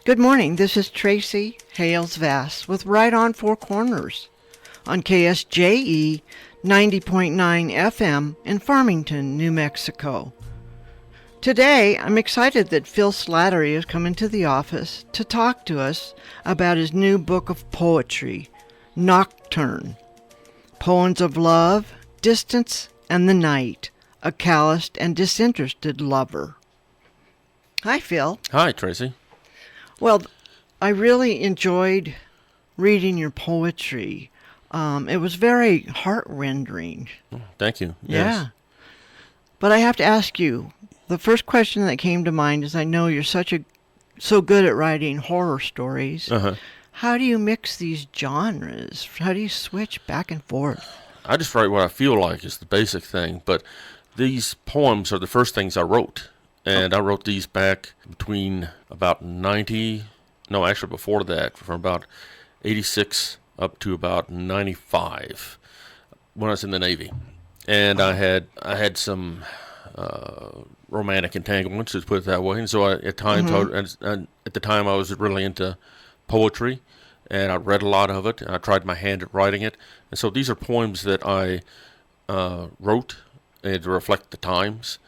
Good morning. This is Tracy Hales-Vass with Right on Four Corners on KSJE 90.9 FM in Farmington, New Mexico. Today, I'm excited that Phil Slattery is coming to the office to talk to us about his new book of poetry, Nocturne, Poems of Love, Distance, and the Night, a calloused and disinterested lover. Hi, Phil. Hi, Tracy. Well, I really enjoyed reading your poetry. It was very heart-rendering. Thank you. Yeah. Yes. But I have to ask you, the first question that came to mind is I know you're so good at writing horror stories. Uh-huh. How do you mix these genres? How do you switch back and forth? I just write what I feel like is the basic thing, but these poems are the first things I wrote. And I wrote these back between about before that, from about 86 up to about 95 when I was in the Navy. And I had some romantic entanglements, to put it that way. And so at the time I was really into poetry, and I read a lot of it, and I tried my hand at writing it. And so these are poems that I wrote to reflect the times,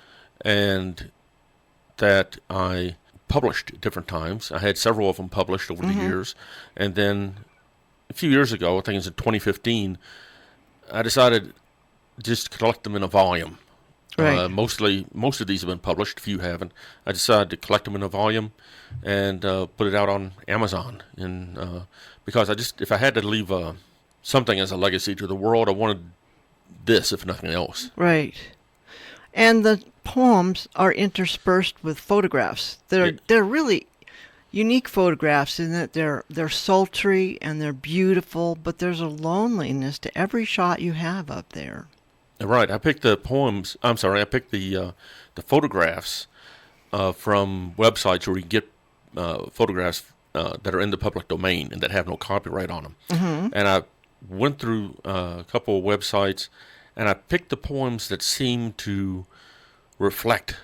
and that I published at different times. I had several of them published over the years. And then a few years ago, I think it was in 2015, I decided just to collect them in a volume. Right. Most of these have been published, a few haven't. I decided to collect them in a volume and put it out on Amazon. And because if I had to leave something as a legacy to the world, I wanted this, if nothing else. Right. And the poems are interspersed with photographs. They're really unique photographs in that they're sultry and they're beautiful, but there's a loneliness to every shot you have up there. Right. I picked the photographs from websites where you get photographs that are in the public domain and that have no copyright on them. Mm-hmm. And I went through a couple of websites, and I picked the poems that seemed to reflect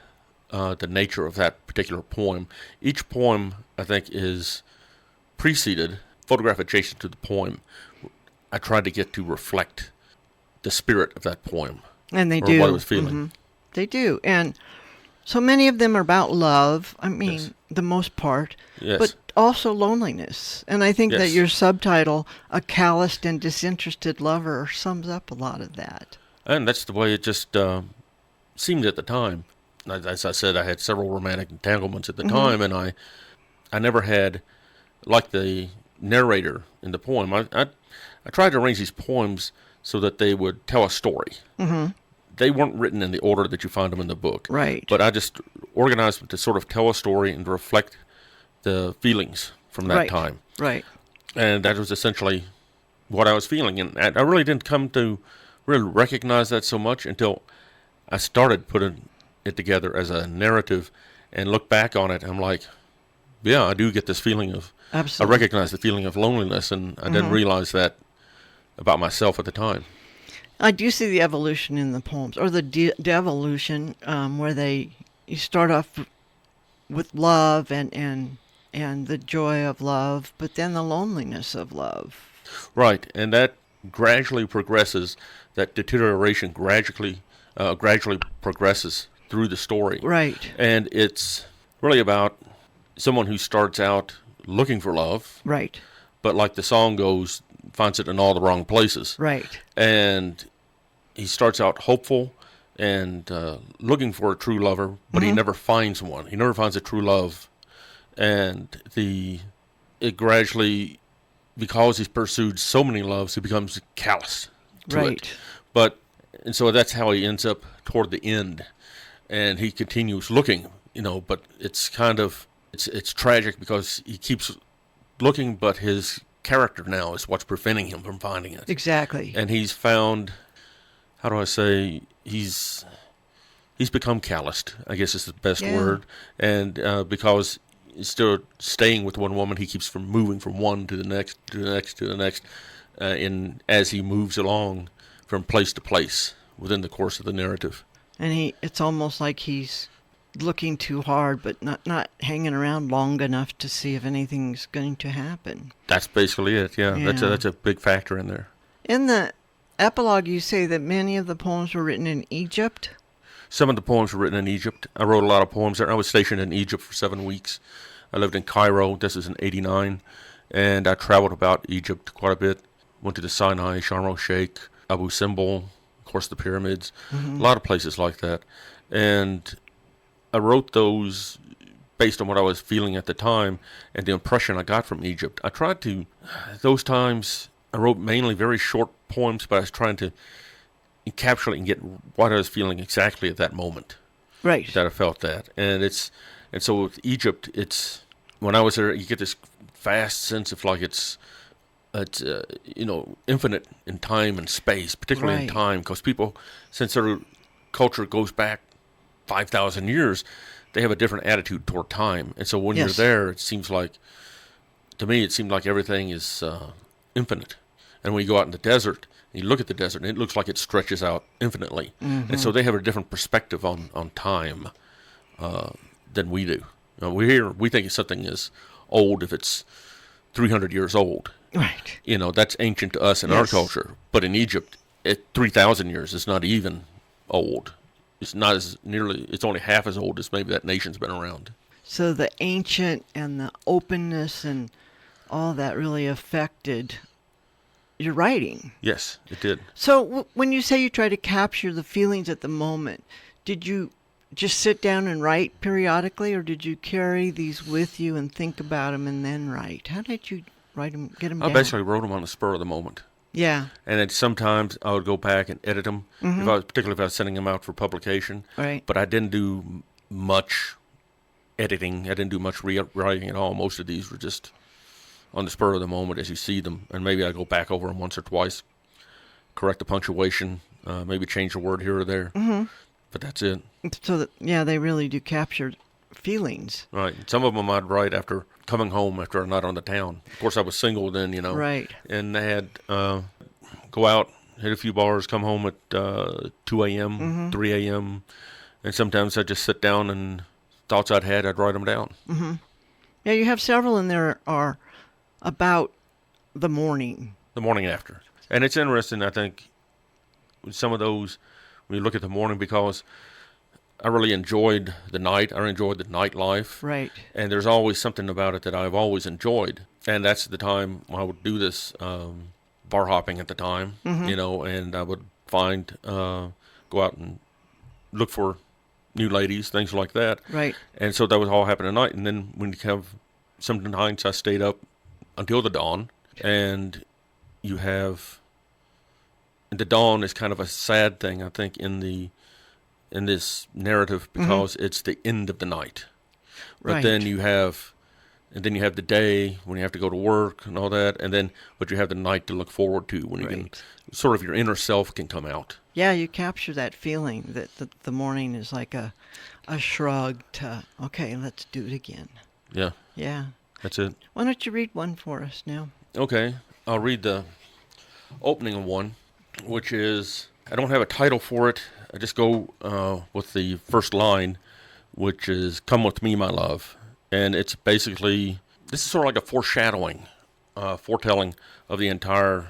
the nature of that particular poem. Each poem, I think, is preceded, photograph adjacent to the poem. I tried to get to reflect the spirit of that poem. And they or do. What I was feeling. Mm-hmm. They do. And so many of them are about love. I mean, Yes. the most part. Yes. But also loneliness. And I think that Yes. your subtitle, A Calloused and Disinterested Lover, sums up a lot of that. And that's the way it just seemed at the time. As I said, I had several romantic entanglements at the time, and I never had, like the narrator in the poem, I tried to arrange these poems so that they would tell a story. Mm-hmm. They weren't written in the order that you find them in the book. Right. But I just organized them to sort of tell a story and to reflect the feelings from that time. Right. And that was essentially what I was feeling. And I really didn't come to really recognize that so much until I started putting it together as a narrative and look back on it. I'm like, yeah, I do get this feeling of, Absolutely. I recognize the feeling of loneliness, and I didn't realize that about myself at the time. I do see the evolution in the poems, or the devolution, where you start off with love and the joy of love, but then the loneliness of love. Right, and that gradually progresses. That deterioration gradually progresses through the story. Right. And it's really about someone who starts out looking for love, Right. but like the song goes, finds it in all the wrong places. Right. And he starts out hopeful and looking for a true lover, but he never finds one. He never finds a true love. And it gradually, because he's pursued so many loves, he becomes callous to it. And so that's how he ends up toward the end. And he continues looking, but it's kind of, it's tragic because he keeps looking, but his character now is what's preventing him from finding it. Exactly. And he's found, how do I say, he's become calloused, I guess is the best word. And because he's still staying with one woman, he keeps from moving from one to the next, to the next, to the next, as he moves along from place to place within the course of the narrative. And it's almost like he's looking too hard, but not hanging around long enough to see if anything's going to happen. That's basically it. Yeah, Yeah. that's a big factor in there. In the epilogue, you say that many of the poems were written in Egypt. Some of the poems were written in Egypt. I wrote a lot of poems there. I was stationed in Egypt for 7 weeks. I lived in Cairo. This is in '89, and I traveled about Egypt quite a bit. Went to the Sinai, Sharm el-Sheikh, Abu Simbel, of course the pyramids, a lot of places like that. And I wrote those based on what I was feeling at the time and the impression I got from Egypt. I tried to, those times, I wrote mainly very short poems, but I was trying to encapsulate and get what I was feeling exactly at that moment. Right. That I felt that. And so with Egypt, when I was there, you get this vast sense of like it's infinite in time and space, particularly in time, because people, since their culture goes back 5,000 years, they have a different attitude toward time. And so when you're there, to me, it seemed like everything is infinite. And when you go out in the desert, and you look at the desert, and it looks like it stretches out infinitely. And so they have a different perspective on time than we do. We think something is old if it's 300 years old. Right. That's ancient to us in our culture. But in Egypt, 3,000 years is not even old. It's only half as old as maybe that nation's been around. So the ancient and the openness and all that really affected your writing. Yes, it did. So when you say you try to capture the feelings at the moment, did you just sit down and write periodically, or did you carry these with you and think about them and then write? How did you write them, get them down? I basically wrote them on the spur of the moment. Yeah. And then sometimes I would go back and edit them, particularly if I was sending them out for publication. Right. But I didn't do much editing. I didn't do much rewriting at all. Most of these were just on the spur of the moment as you see them. And maybe I go back over them once or twice, correct the punctuation, maybe change a word here or there. But that's it. So, they really do capture feelings. Right. Some of them I'd write after coming home after a night on the town. Of course, I was single then, Right. And I had go out, hit a few bars, come home at 2 a.m., 3 a.m., and sometimes I'd just sit down and thoughts I'd write them down. Yeah, you have several in there are about the morning. The morning after. And it's interesting, I think, with some of those, when you look at the morning, because I really enjoyed the night. I enjoyed the nightlife. Right. And there's always something about it that I've always enjoyed. And that's the time when I would do this bar hopping at the time, and I would go out and look for new ladies, things like that. Right. And so that was all happening at night. And then when you have some nights I stayed up until the dawn, and you have the dawn is kind of a sad thing, I think, in this narrative, because it's the end of the night. But then you have the day when you have to go to work and all that, but you have the night to look forward to when you can, sort of your inner self can come out. Yeah, you capture that feeling that the morning is like a shrug to, okay, let's do it again. Yeah. Yeah. That's it. Why don't you read one for us now? Okay. I'll read the opening of one, which is, I don't have a title for it. I just go with the first line, which is, "Come with me, my love." And it's basically, this is sort of like a foretelling of the entire,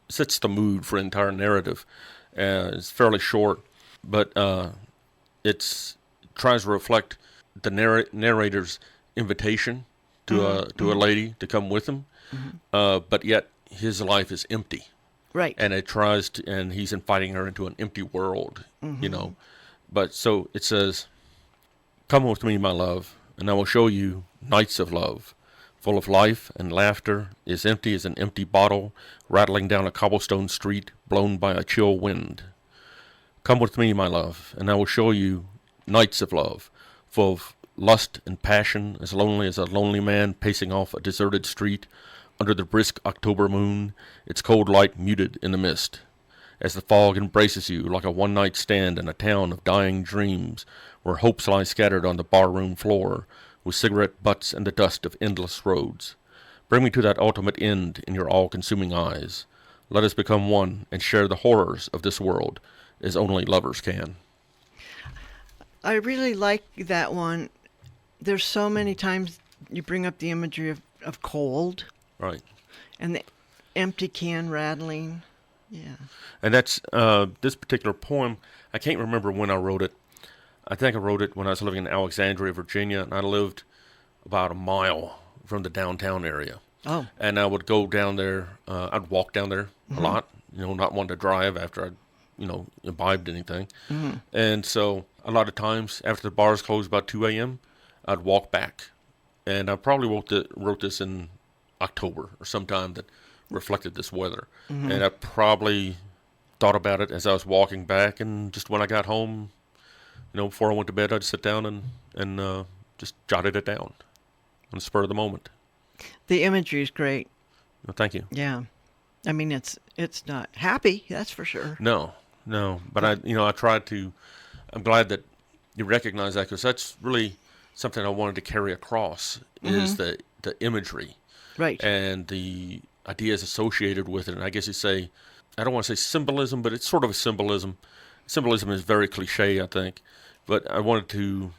sets the mood for the entire narrative. It's fairly short, but it tries to reflect the narrator's invitation to a lady to come with him, but yet his life is empty. Right. And and he's inviting her into an empty world, But so it says, "Come with me, my love, and I will show you nights of love, full of life and laughter, as empty as an empty bottle rattling down a cobblestone street blown by a chill wind. Come with me, my love, and I will show you nights of love, full of lust and passion, as lonely as a lonely man pacing off a deserted street under the brisk October moon, its cold light muted in the mist, as the fog embraces you like a one-night stand in a town of dying dreams, where hopes lie scattered on the barroom floor, with cigarette butts and the dust of endless roads. Bring me to that ultimate end in your all-consuming eyes. Let us become one and share the horrors of this world, as only lovers can." I really like that one. There's so many times you bring up the imagery of cold Right. and the empty can rattling. Yeah. And that's this particular poem. I can't remember when I wrote it. I think I wrote it when I was living in Alexandria, Virginia, and I lived about a mile from the downtown area. Oh. And I would go down there. I'd walk down there a lot. Not wanting to drive after I'd imbibed anything. And so a lot of times after the bars closed about 2 a.m., I'd walk back. And I probably wrote this in October or sometime that reflected this weather. And I probably thought about it as I was walking back, and just when I got home, before I went to bed, I'd sit down and just jotted it down on the spur of the moment. The imagery is great. Well, thank you. Yeah. I mean, it's not happy, that's for sure. No, but I tried to. I'm glad that you recognize that, because that's really something I wanted to carry across is the imagery, Right. and the ideas associated with it. And I guess you say, I don't want to say symbolism, but it's sort of a symbolism. Symbolism is very cliche, I think, but I wanted to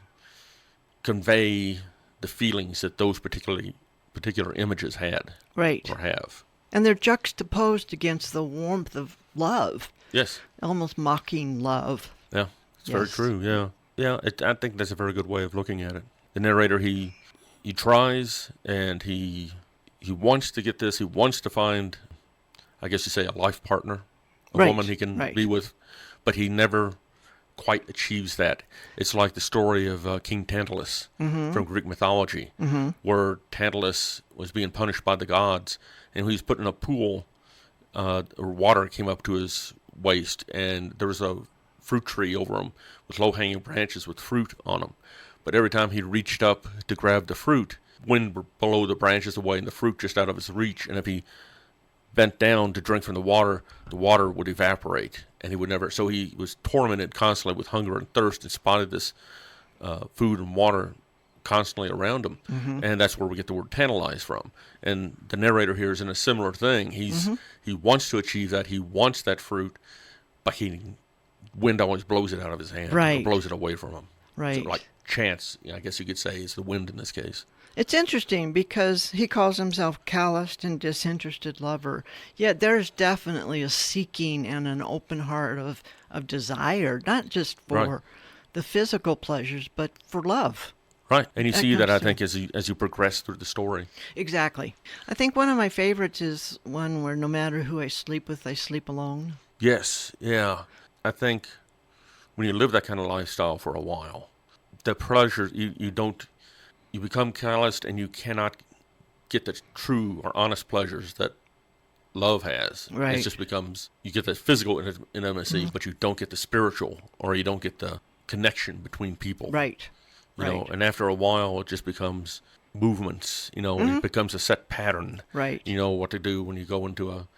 convey the feelings that those particular images had, Right. or have. And they're juxtaposed against the warmth of love, Yes. almost mocking love. Yeah, it's very Yes. true. Yeah, yeah. I think that's a very good way of looking at it. The narrator, he tries, and he wants to get this. He wants to find, I guess you say, a life partner, a Right, woman he can right. be with, but he never quite achieves that. It's like the story of King Tantalus from Greek mythology, where Tantalus was being punished by the gods, and he was put in a pool, or water came up to his waist, and there was a fruit tree over him with low-hanging branches with fruit on them. But every time he reached up to grab the fruit, wind would blow the branches away and the fruit just out of his reach, and if he bent down to drink from the water would evaporate, and he would never. So he was tormented constantly with hunger and thirst, and spotted this food and water constantly around him, and that's where we get the word tantalize from. And the narrator here is in a similar thing. He wants to achieve that. He wants that fruit, but wind always blows it out of his hand, Right. or blows it away from him. Right. So like chance, I guess you could say, is the wind in this case. It's interesting because he calls himself calloused and disinterested lover, yet there's definitely a seeking and an open heart of desire, not just for Right. the physical pleasures, but for love. Right, and you That see that, comes I think, as you progress through the story. Exactly. I think one of my favorites is one where no matter who I sleep with, I sleep alone. Yes, yeah. I think when you live that kind of lifestyle for a while, the pleasure, you become calloused, and you cannot get the true or honest pleasures that love has. Right. It just becomes, you get the physical intimacy, but you don't get the spiritual, or you don't get the connection between people. Right. You know, and after a while, it just becomes movements. It becomes a set pattern. Right. You know what to do when you go into a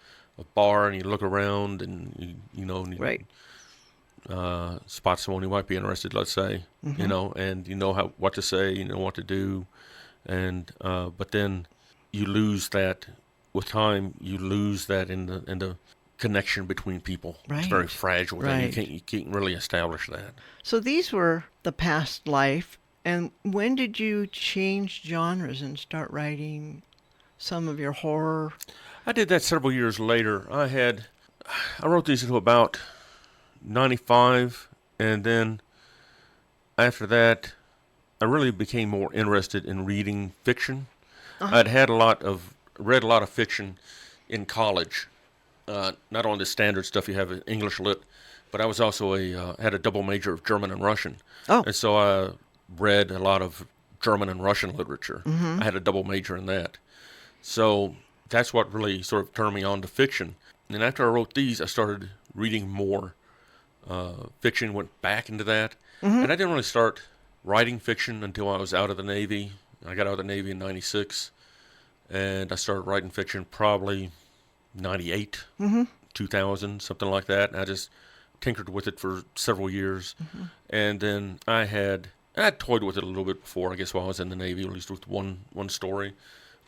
bar and you look around, and you Right. spot someone who might be interested, let's say, and you know what to say, you know what to do, and but then you lose that with time. You lose that in the connection between people. Right. It's very fragile. Right. You can't really establish that. So these were the past life. And when did you change genres and start writing some of your horror? I did that several years later. I wrote these until about 95, and then after that, I really became more interested in reading fiction. I'd read a lot of fiction in college, not only the standard stuff you have in English lit, but I was also had a double major of German and Russian. Oh. And so I read a lot of German and Russian literature. I had a double major in that. So that's what really sort of turned me on to fiction. And after I wrote these, I started reading more fiction, went back into that. And I didn't really start writing fiction until I was out of the Navy. I got out of the Navy in 96, and I started writing fiction probably 98, 2000, something like that. And I just tinkered with it for several years. And then I had toyed with it a little bit before, I guess, while I was in the Navy, at least with one story,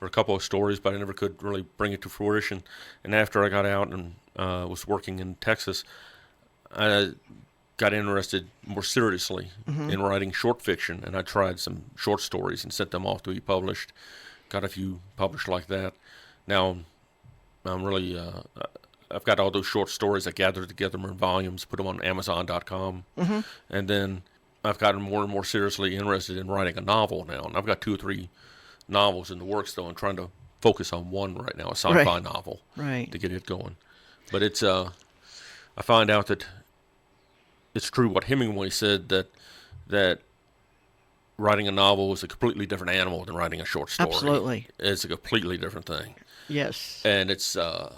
or a couple of stories, but I never could really bring it to fruition. And after I got out and was working in Texas, I got interested more seriously in writing short fiction, and I tried some short stories and sent them off to be published. Got a few published like that. Now I'm really I've got all those short stories. I gathered together in volumes, put them on Amazon.com, and then I've gotten more and more seriously interested in writing a novel now. And I've got 2 or 3 novels in the works, though. I'm trying to focus on one right now, a sci-fi novel, to get it going. But it's I find out that it's true what Hemingway said, that writing a novel is a completely different animal than writing a short story. Absolutely. It's a completely different thing. Yes. And it's a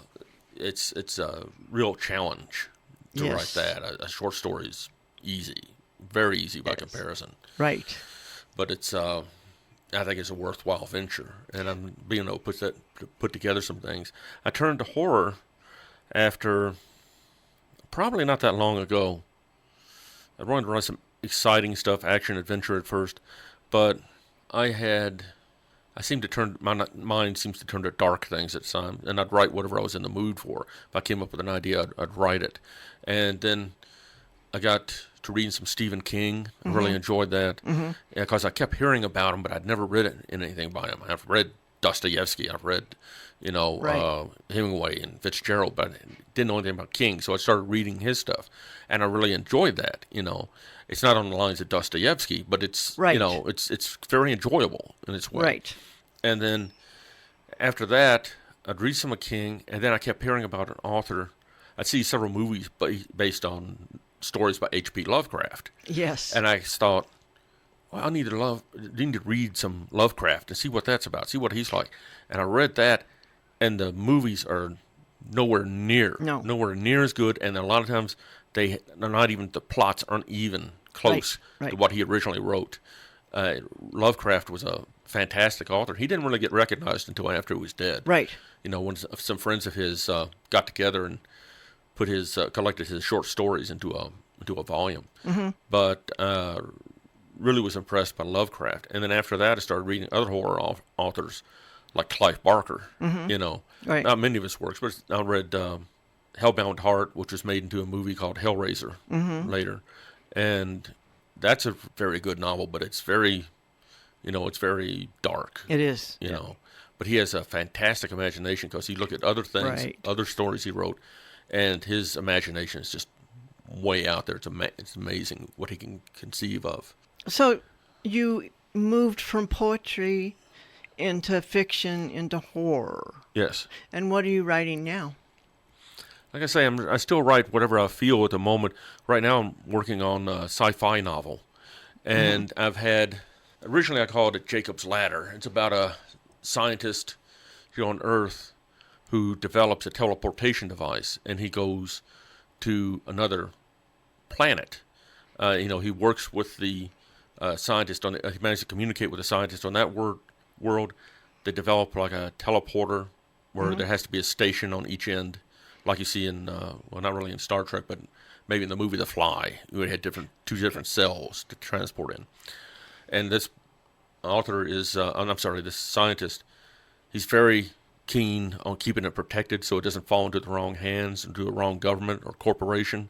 real challenge to write that. A short story is easy, very easy by comparison. Right. But it's I think it's a worthwhile venture, and I'm being able to put together some things. I turned to horror after probably not that long ago. I wanted to write some exciting stuff, action adventure at first, but my mind seems to turn to dark things at times, and I'd write whatever I was in the mood for. If I came up with an idea, I'd write it. And then I got to reading some Stephen King. I really enjoyed that, because I kept hearing about him, but I'd never read anything by him. I've read Dostoevsky, I've read, Hemingway and Fitzgerald, but I didn't know anything about King, so I started reading his stuff, and I really enjoyed that. It's not on the lines of Dostoevsky, but it's it's very enjoyable in its way. Right. And then after that, I'd read some of King, and then I kept hearing about an author. I'd see several movies based on stories by H.P. Lovecraft. Yes. And I thought, well, I need to read some Lovecraft and see what that's about, see what he's like. And I read that, and the movies are nowhere near as good, and a lot of times they're not even, the plots aren't even close to what he originally wrote. Lovecraft was a fantastic author. He didn't really get recognized until after he was dead. Right. When some friends of his got together and put collected his short stories into a volume. But really was impressed by Lovecraft. And then after that, I started reading other horror authors like Clive Barker. Not many of his works, but I read Hellbound Heart, which was made into a movie called Hellraiser later, and that's a very good novel, but it's very, it's very dark. It is. But he has a fantastic imagination, because you look at other things, other stories he wrote, and his imagination is just way out there. It's amazing what he can conceive of. So you moved from poetry into fiction into horror. Yes. And what are you writing now? Like I say, I still write whatever I feel at the moment. Right now I'm working on a sci-fi novel. And originally I called it Jacob's Ladder. It's about a scientist here on Earth who develops a teleportation device, and he goes to another planet. He works with the scientist he managed to communicate with a scientist on that world. They develop like a teleporter where there has to be a station on each end, like you see in, not really in Star Trek, but maybe in the movie The Fly. We had two different cells to transport in. And this author this scientist, he's very keen on keeping it protected so it doesn't fall into the wrong hands, into the wrong government or corporation.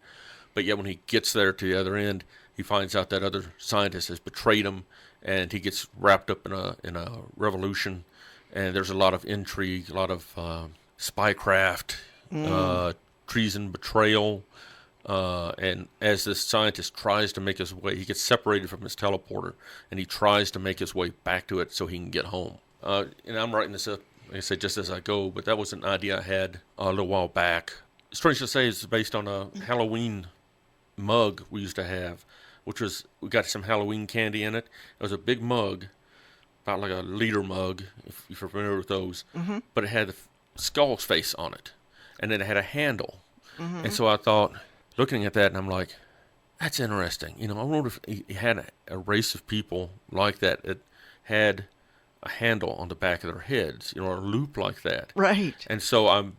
But yet when he gets there to the other end, he finds out that other scientist has betrayed him, and he gets wrapped up in a revolution. And there's a lot of intrigue, a lot of spycraft, treason, betrayal. And as this scientist tries to make his way, he gets separated from his teleporter, and he tries to make his way back to it so he can get home. And I'm writing this up, like I say, just as I go, but that was an idea I had a little while back. Strange to say, it's based on a Halloween mug we used to have, we got some Halloween candy in it. It was a big mug, about like a liter mug, if you're familiar with those, but it had a skull's face on it, and then it had a handle. And so I thought, looking at that, and I'm like, that's interesting. I wonder if he had a race of people like that had a handle on the back of their heads, a loop like that. Right. And so I'm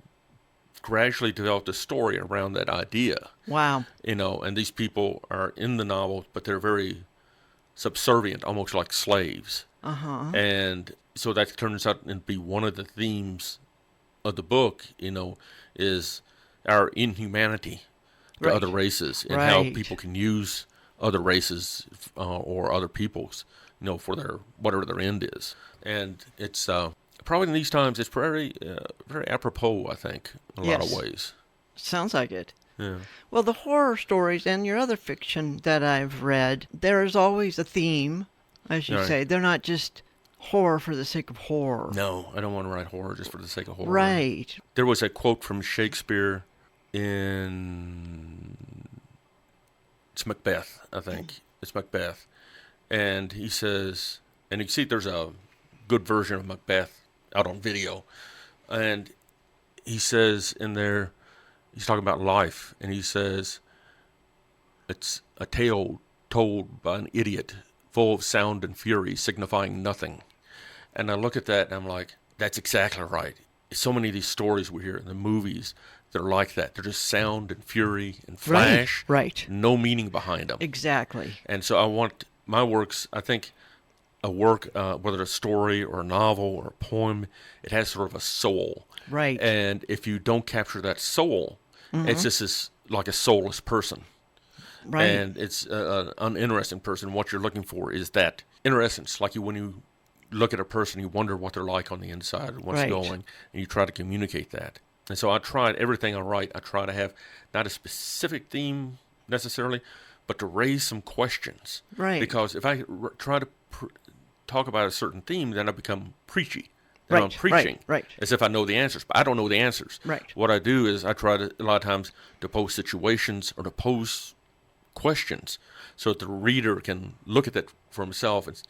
gradually developed a story around that idea. Wow. And these people are in the novel, but they're very subservient, almost like slaves. And so that turns out to be one of the themes of the book, is our inhumanity. to Right. other races and how Right. people can use other races or other peoples, for their whatever their end is. And it's probably in these times it's very very apropos, I think, in a lot of Yes. ways. Sounds like it. Yeah. Well, the horror stories and your other fiction that I've read, there is always a theme, as you Right. say. They're not just horror for the sake of horror. No, I don't want to write horror just for the sake of horror. Right. There was a quote from Shakespeare in it's Macbeth, I think. It's Macbeth. And he says, and you see there's a good version of Macbeth out on video. And he says in there, he's talking about life, and he says, it's a tale told by an idiot, full of sound and fury, signifying nothing. And I look at that and I'm like, that's exactly right. So many of these stories we hear in the movies, they're like that. They're just sound and fury and flash. Right. No meaning behind them. Exactly. And so I want my works, I think a work, whether it's a story or a novel or a poem, it has sort of a soul. Right. And if you don't capture that soul, it's just like a soulless person. Right. And it's an uninteresting person. What you're looking for is that innocence, like when you look at a person, you wonder what they're like on the inside and what's Right. going, and you try to communicate that. And so I tried everything I write. I try to have not a specific theme necessarily, but to raise some questions. Right. Because if I try to talk about a certain theme, then I become preachy. Then I'm Right, preaching right. as if I know the answers, but I don't know the answers. Right. What I do is I try to a lot of times to pose situations or to pose questions so that the reader can look at that for himself and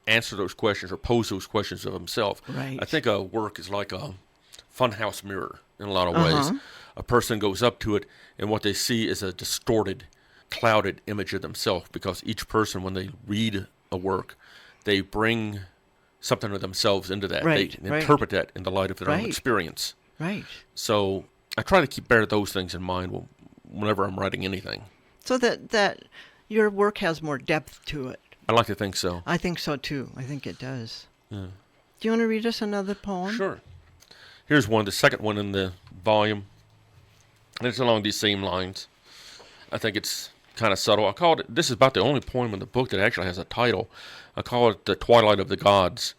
answer those questions or pose those questions of himself. Right. I think a work is like a funhouse mirror in a lot of ways. A person goes up to it and what they see is a distorted, clouded image of themselves, because each person, when they read a work, they bring something of themselves into that. Right, They right. interpret that in the light of their own Right. experience. Right. So I try to bear those things in mind whenever I'm writing anything. So that your work has more depth to it. I like to think so. I think so too. I think it does. Yeah. Do you want to read us another poem? Sure. Here's one, the second one in the volume. And it's along these same lines. I think it's kind of subtle. I called it, this is about the only poem in the book that actually has a title. I call it The Twilight of the Gods,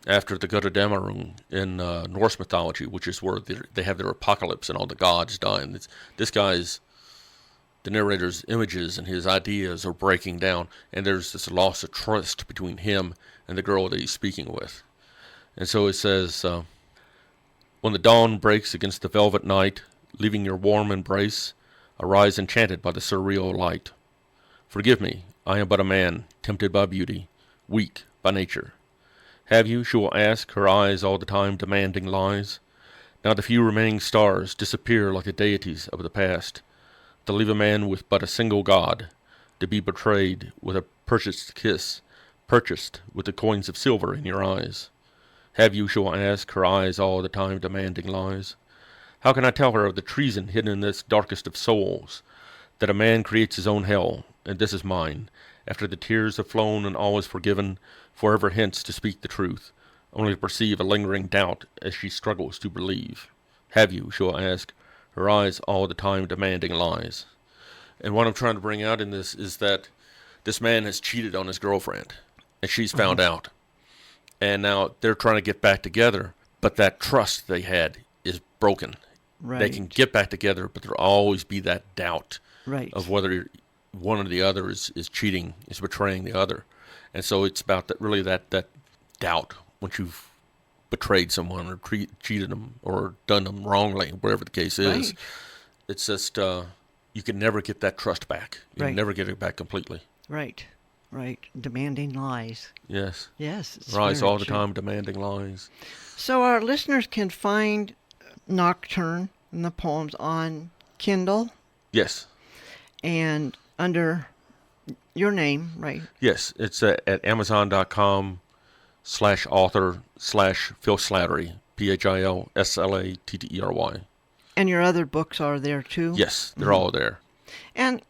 after the Götterdämmerung in Norse mythology, which is where they have their apocalypse and all the gods die. And this guy's, the narrator's images and his ideas are breaking down, and there's this loss of trust between him and the girl that he's speaking with. And so it says, when the dawn breaks against the velvet night, leaving your warm embrace, arise enchanted by the surreal light. Forgive me, I am but a man, tempted by beauty, weak by nature. Have you, she will ask, her eyes all the time demanding lies? Now the few remaining stars disappear like the deities of the past, to leave a man with but a single god, to be betrayed with a purchased kiss, purchased with the coins of silver in your eyes. Have you, she will ask, her eyes all the time demanding lies? How can I tell her of the treason hidden in this darkest of souls, that a man creates his own hell, and this is mine, after the tears have flown and all is forgiven, forever hence to speak the truth, only to perceive a lingering doubt as she struggles to believe? Have you, she will ask, her eyes all the time demanding lies? And what I'm trying to bring out in this is that this man has cheated on his girlfriend, and she's found out. And now they're trying to get back together, but that trust they had is broken. Right. They can get back together, but there'll always be that doubt Right. of whether one or the other is cheating, is betraying the other. And so it's about that, really that doubt once you've betrayed someone or cheated them or done them wrongly, whatever the case is. Right. It's just you can never get that trust back. You Right. can never get it back completely. Right. Right. Demanding lies. Yes. Yes. It's Rise very all the true. time demanding lies. So our listeners can find Nocturne and the poems on Kindle Yes. and under your name, right? Yes. It's at Amazon.com/author/Phil Slattery. PhilSlattery. And your other books are there too? Yes, they're all there. And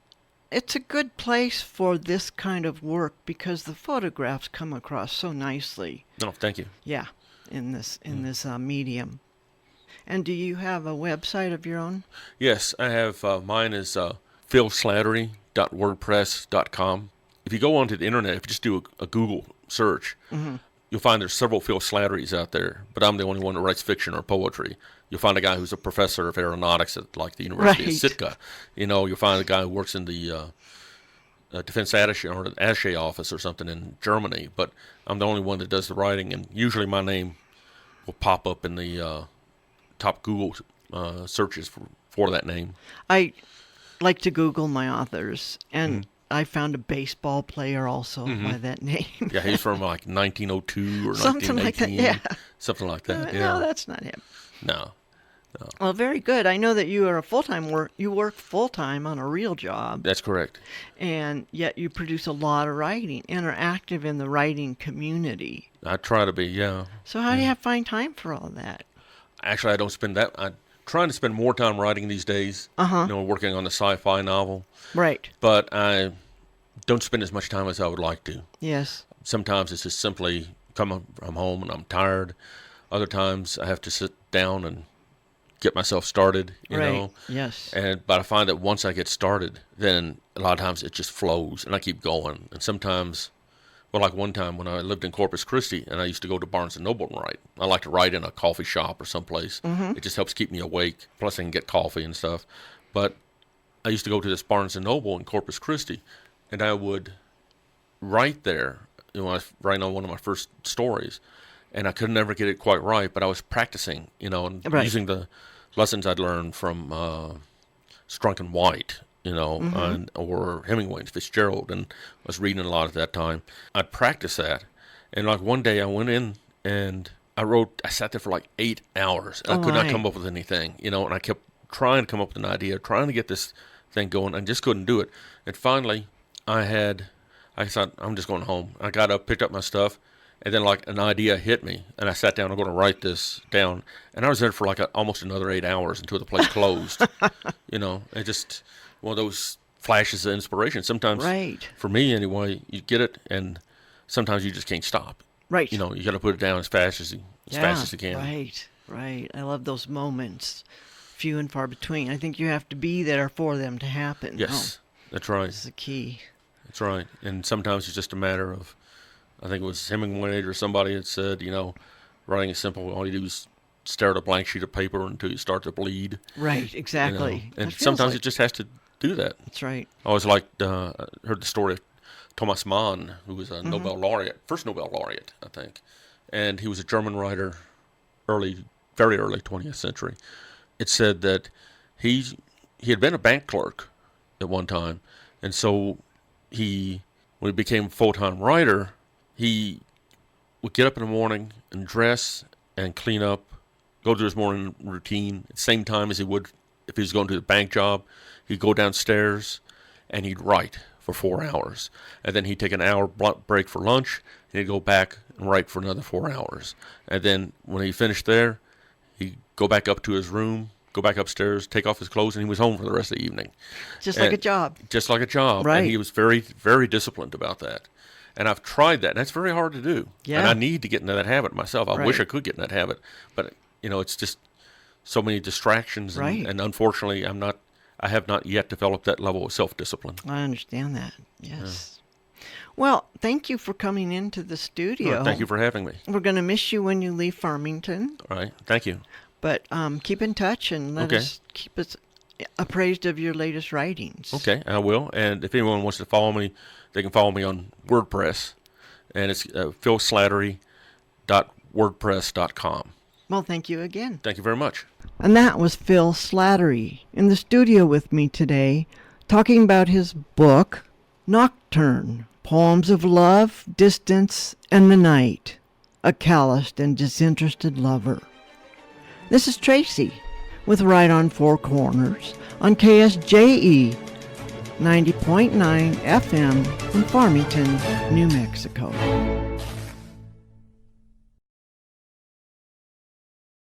it's a good place for this kind of work because the photographs come across so nicely. No, thank you. Yeah, in this medium. And do you have a website of your own? Yes, I have. Mine is philslattery.wordpress.com. If you go onto the internet, if you just do a Google search, you'll find there's several Phil Slatterys out there, but I'm the only one that writes fiction or poetry. You'll find a guy who's a professor of aeronautics at like the University of Sitka. You'll find a guy who works in the defense attaché or an attaché office or something in Germany, but I'm the only one that does the writing, and usually my name will pop up in the top Google searches for that name. I like to Google my authors, and I found a baseball player also by that name. Yeah, he's from like 1902 or Something 1918. like that, yeah. Something like that, No, that's not him. No. Well, very good. I know that you are you work full-time on a real job, That's correct. and yet you produce a lot of writing and are active in the writing community. I try to be, yeah. So how do you find time for all that? Actually, I don't spend that. I'm trying to spend more time writing these days, working on the sci-fi novel. Right. But I don't spend as much time as I would like to. Yes. Sometimes it's just simply come from home and I'm tired. Other times I have to sit down and get myself started, you know. Yes. But I find that once I get started, then a lot of times it just flows and I keep going. And sometimes, well, like one time when I lived in Corpus Christi and I used to go to Barnes & Noble and write. I like to write in a coffee shop or someplace. It just helps keep me awake. Plus I can get coffee and stuff. But I used to go to this Barnes & Noble in Corpus Christi and I would write there. I was writing on one of my first stories and I could never get it quite right, but I was practicing, and using the lessons I'd learned from Strunk and White, or Hemingway and Fitzgerald, and I was reading a lot at that time. I'd practice that, and like one day I went in and I sat there for like 8 hours, and I could not come up with anything, and I kept trying to come up with an idea, trying to get this thing going, and just couldn't do it. And finally, I thought, I'm just going home. I got up, picked up my stuff, and then like an idea hit me, and I sat down. I'm going to write this down, and I was there for like almost another 8 hours until the place closed. It just one of those flashes of inspiration. Sometimes, for me anyway, you get it, and sometimes you just can't stop. Right. You got to put it down as fast as you can. Right. I love those moments, few and far between. I think you have to be there for them to happen. Yes, that's right. That's the key. That's right. And sometimes it's just a matter of, I think it was Hemingway or somebody that said, writing is simple. All you do is stare at a blank sheet of paper until you start to bleed. Right, exactly. And sometimes it just has to do that. That's right. I always heard the story of Thomas Mann, who was a Nobel laureate, first Nobel laureate, I think. And he was a German writer, very early 20th century. It said that he had been a bank clerk at one time, and so when he became a full-time writer, he would get up in the morning and dress and clean up, go through his morning routine at the same time as he would if he was going to the bank job. He'd go downstairs and he'd write for 4 hours. And then he'd take an hour break for lunch and he'd go back and write for another 4 hours. And then when he finished there, he'd go back up to his room, go back upstairs, take off his clothes, and he was home for the rest of the evening. Just like a job. Just like a job. Right. And he was very, very disciplined about that. And I've tried that, and that's very hard to do. Yeah. And I need to get into that habit myself. I wish I could get in that habit. But, it's just so many distractions. And unfortunately, I have not yet developed that level of self-discipline. I understand that, yes. Yeah. Well, thank you for coming into the studio. Well, thank you for having me. We're going to miss you when you leave Farmington. All right, thank you. But keep in touch and keep us appraised of your latest writings. Okay, I will. And if anyone wants to follow me, they can follow me on WordPress. And it's philslattery.wordpress.com. Well, thank you again. Thank you very much. And that was Phil Slattery in the studio with me today, talking about his book, Nocturne, Poems of Love, Distance, and the Night, a calloused and disinterested lover. This is Tracy with Right on Four Corners on KSJE 90.9 FM in Farmington, New Mexico.